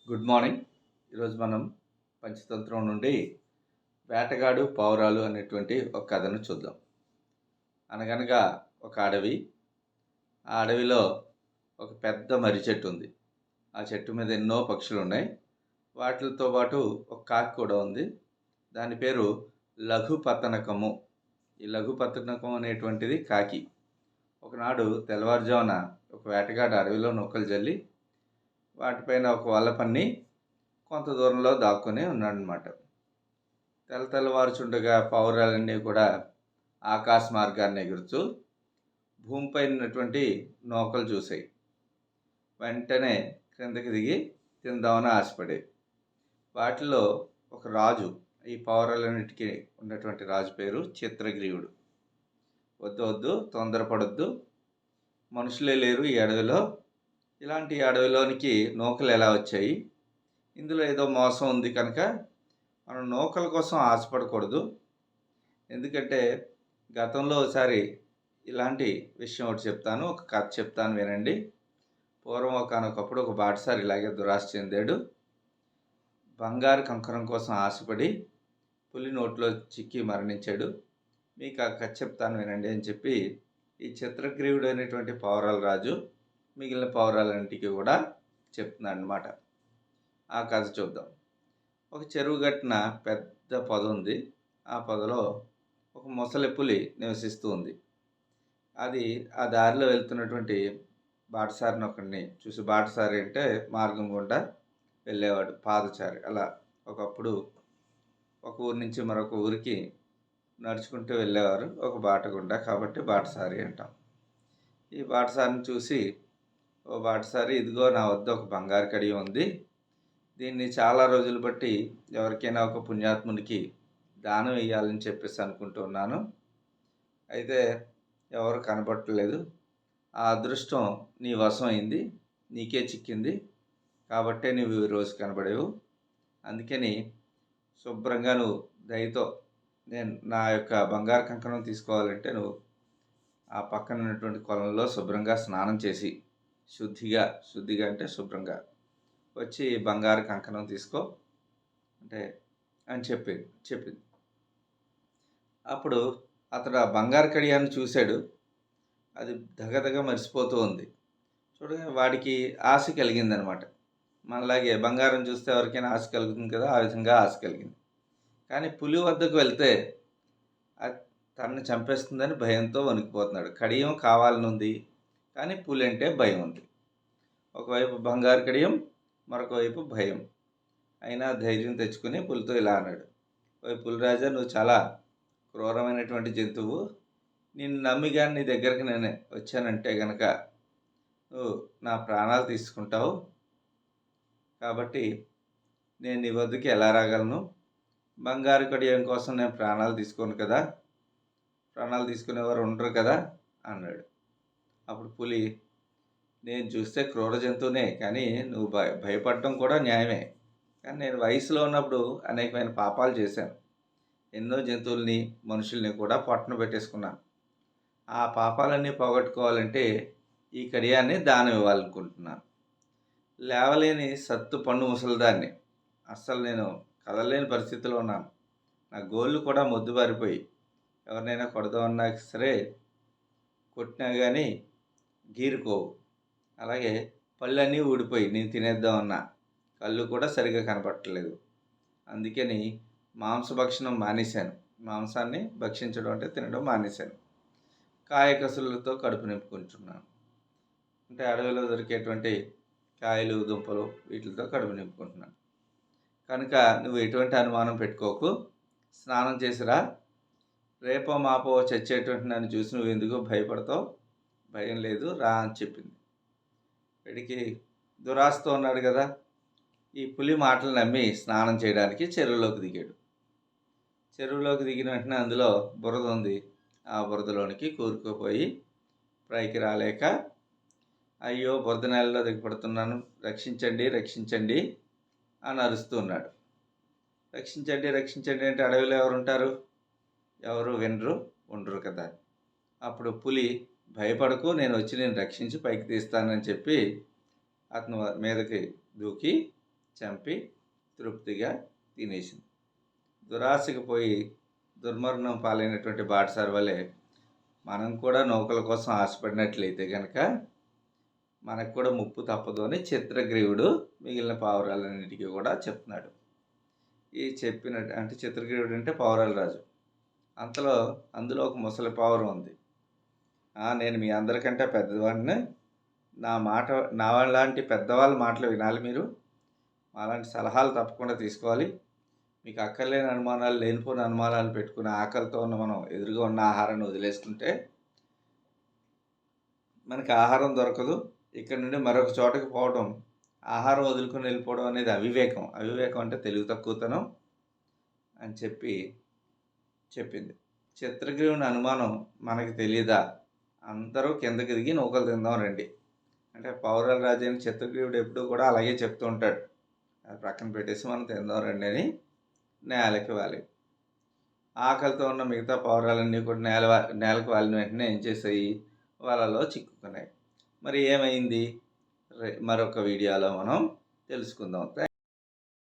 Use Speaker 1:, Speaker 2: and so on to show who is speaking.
Speaker 1: Good morning. ఈరోజు మనం పంచతంత్రం నుండి వేటగాడు పావురాలు అనేటువంటి ఒక కథను చూద్దాం. అనగనగా ఒక అడవి. ఆ అడవిలో ఒక పెద్ద మర్రి చెట్టు ఉంది. ఆ చెట్టు మీద ఎన్నో పక్షులు ఉన్నాయి. వాటితో పాటు ఒక కాకి కూడా ఉంది. దాని పేరు లఘుపతనకము. ఈ లఘుపతనకం అనేటువంటిది కాకి. ఒకనాడు తెల్లవారుజామున ఒక వేటగాడు అడవిలో నూకలు జల్లి వాటిపైన ఒక వల పన్ని కొంత దూరంలో దాక్కుని ఉన్నాడనమాట. తెల్లవారుచుండగా పావురాలన్నీ కూడా ఆకాశ మార్గాన్ని ఎగురుతూ భూమిపై ఉన్నటువంటి నూకలు చూసాయి. వెంటనే క్రిందకి దిగి తిందామని ఆశపడేవి. వాటిలో ఒక రాజు, ఈ పావురాలన్నిటికీ ఉన్నటువంటి రాజు పేరు చిత్రగ్రీవుడు. వద్దు వద్దు, తొందరపడొద్దు, మనుషులే లేరు ఈ అడవిలో, ఇలాంటి అడవిలోనికి నూకలు ఎలా వచ్చాయి, ఇందులో ఏదో మోసం ఉంది కనుక మనం నూకల కోసం ఆశపడకూడదు. ఎందుకంటే గతంలో ఒకసారి ఇలాంటి విషయం ఒకటి చెప్తాను, ఒక కథ చెప్తాను వినండి. పూర్వం ఒకనొకప్పుడు ఒక బాటసారి ఇలాగే దురాశ చెందాడు. బంగారు కంకణం కోసం ఆశపడి పులి నోట్లో చిక్కి మరణించాడు. మీకు ఆ కథ చెప్తాను వినండి అని చెప్పి ఈ చిత్రగ్రీవుడు అనేటువంటి పావురాల రాజు మిగిలిన పావురాలన్నింటికి కూడా చెప్తున్నాడు అన్నమాట. ఆ కథ చూద్దాం. ఒక చెరువు గట్టున పెద్ద పొద ఉంది. ఆ పొదలో ఒక ముసలి పులి నివసిస్తూ ఉంది. అది ఆ దారిలో వెళ్తున్నటువంటి బాటసారిని ఒకడిని చూసి, బాటసారి అంటే మార్గం గుండా వెళ్ళేవాడు, పాదచారి. అలా ఒకప్పుడు ఒక ఊరి నుంచి మరొక ఊరికి నడుచుకుంటూ వెళ్ళేవారు ఒక బాట గుండా, కాబట్టి బాటసారి అంటాం. ఈ బాటసారిని చూసి, ఓ బాటసారి, ఇదిగో నా వద్ద ఒక బంగారు కడియం ఉంది. దీన్ని చాలా రోజులు బట్టి ఎవరికైనా ఒక పుణ్యాత్మునికి దానం ఇవ్వాలని చెప్పేసి అనుకుంటున్నాను. అయితే ఎవరు కనబట్టలేదు. ఆ అదృష్టం నీ వశం అయింది, నీకే చిక్కింది, కాబట్టే నువ్వు ఈరోజు కనబడేవు. అందుకని శుభ్రంగా నువ్వు దయతో నేను నా యొక్క బంగారు కంకణం తీసుకోవాలంటే నువ్వు ఆ పక్కన ఉన్నటువంటి కొలంలో శుభ్రంగా స్నానం చేసి శుద్ధిగా అంటే శుభ్రంగా వచ్చి బంగారు కంకణం తీసుకో అంటే అని చెప్పింది. అప్పుడు అతడు ఆ బంగారు కడియాన్ని చూశాడు. అది దగదగ మరిసిపోతూ ఉంది. చూడగా వాడికి ఆశ కలిగిందనమాట. మనలాగే బంగారం చూస్తే ఎవరికైనా ఆశ కలుగుతుంది కదా, ఆ విధంగా ఆశ కలిగింది. కానీ పులి వద్దకు వెళ్తే అది తనని చంపేస్తుందని భయంతో వణికిపోతున్నాడు. కడియం కావాలని ఉంది, కానీ పులి అంటే భయం ఉంది. ఒకవైపు బంగారు కడియం, మరొక వైపు భయం. అయినా ధైర్యం తెచ్చుకుని పులితో ఇలా అన్నాడు, ఓ పులిరాజా, నువ్వు చాలా క్రూరమైనటువంటి జంతువు. నిన్ను నమ్మి కానీ నీ దగ్గరికి నేను వచ్చానంటే కనుక నువ్వు నా ప్రాణాలు తీసుకుంటావు. కాబట్టి నేను నీ వద్దకు ఎలా రాగలను? బంగారు కడియం కోసం నేను ప్రాణాలు తీసుకోను కదా, ప్రాణాలు తీసుకునేవారు ఉండరు కదా అన్నాడు. అప్పుడు పులి, నేను చూస్తే క్రూర జంతువునే, కానీ నువ్వు భయపడటం కూడా న్యాయమే. కానీ నేను వయసులో ఉన్నప్పుడు అనేకమైన పాపాలు చేశాను. ఎన్నో జంతువుల్ని, మనుషుల్ని కూడా పొట్టన పెట్టేసుకున్నాను. ఆ పాపాలన్నీ పోగొట్టుకోవాలంటే ఈ కడియాన్ని దానం ఇవ్వాలనుకుంటున్నాను. లేవలేని సత్తు పన్ను ముసలిదాన్ని, అస్సలు నేను కదలలేని పరిస్థితిలో ఉన్నాను. నా గోళ్ళు కూడా మొద్దుబారిపోయి ఎవరినైనా కొడదామన్నా సరే కొట్టినా కానీ గీరుకోవు. అలాగే పళ్ళన్నీ ఊడిపోయి నేను తినేద్దామన్నా కళ్ళు కూడా సరిగా కనపడట్లేదు. అందుకని మాంసభక్షణం మానేశాను. మాంసాన్ని భక్షించడం అంటే తినడం మానేశాను. కాయకసులతో కడుపు నింపుకుంటున్నాను. అంటే అడవిలో దొరికేటువంటి కాయలు, దుంపలు, వీటితో కడుపు నింపుకుంటున్నాను. కనుక నువ్వు ఎటువంటి అనుమానం పెట్టుకోకు, స్నానం చేసిరా, రేపో మాపో చచ్చేటువంటి నన్ను చూసి నువ్వు ఎందుకు భయపడతావు? భయం లేదు, రా అని చెప్పింది. వీడికి దురాశతో ఉన్నాడు కదా, ఈ పులి మాటలు నమ్మి స్నానం చేయడానికి చెరువులోకి దిగాడు. చెరువులోకి దిగిన వెంటనే అందులో బురద ఉంది. ఆ బురదలోనికి కూరుకుపోయి పైకి రాలేక, అయ్యో బురద నేలలో దిగపడుతున్నాను, రక్షించండి రక్షించండి అని అరుస్తూ ఉన్నాడు. రక్షించండి రక్షించండి అంటే అడవిలో ఎవరు ఉంటారు? ఎవరు వినరు, ఉండరు కదా. అప్పుడు పులి, భయపడకు, నేను వచ్చి నేను రక్షించి పైకి తీస్తానని చెప్పి అతను మీదకి దూకి చంపి తృప్తిగా తినేసింది. దురాశకు పోయి దుర్మరణం పాలైనటువంటి బాటసారి వలె మనం కూడా నౌకల కోసం ఆశపడినట్లయితే కనుక మనకు కూడా ముప్పు తప్పదు అని చిత్రగ్రీవుడు మిగిలిన పావురాలన్నిటికీ కూడా చెప్తున్నాడు. ఈ చెప్పినట్టు అంటే చిత్రగ్రీవుడు అంటే పావురాల రాజు. అందులో ఒక ముసలి పావురం ఉంది. నేను మీ అందరికంటే పెద్దవాడిని, నా లాంటి పెద్దవాళ్ళ మాటలు వినాలి మీరు, అలాంటి సలహాలు తప్పకుండా తీసుకోవాలి. మీకు అక్కర్లేని అనుమానాలు, లేనిపోయిన అనుమానాలు పెట్టుకుని ఆకలితో ఉన్న మనం ఎదురుగా ఉన్న ఆహారాన్ని వదిలేసుకుంటే మనకి ఆహారం దొరకదు. ఇక్కడ నుండి మరొక చోటకి పోవడం, ఆహారం వదులుకొని వెళ్ళిపోవడం అనేది అవివేకం. అవివేకం అంటే తెలివి తక్కువతనం అని చెప్పింది. చిత్రగ్రీవుని అనుమానం మనకి తెలియదా? అందరూ కిందకి దిగి నౌకలు తిందాం రండి అంటే పావురాల రాజు అయిన చిత్రగ్రీవుడు ఎప్పుడూ కూడా అలాగే చెప్తూ ఉంటాడు. అది ప్రక్కన పెట్టేసి మనం తిందాం రండి అని నేలకి వాలి. ఆకలితో ఉన్న మిగతా పావురాలన్నీ కూడా నేలకు వాలిన వెంటనే ఏం చేసాయి? వలలో చిక్కుకున్నాయి. మరి ఏమైంది? మరొక వీడియోలో మనం తెలుసుకుందాం.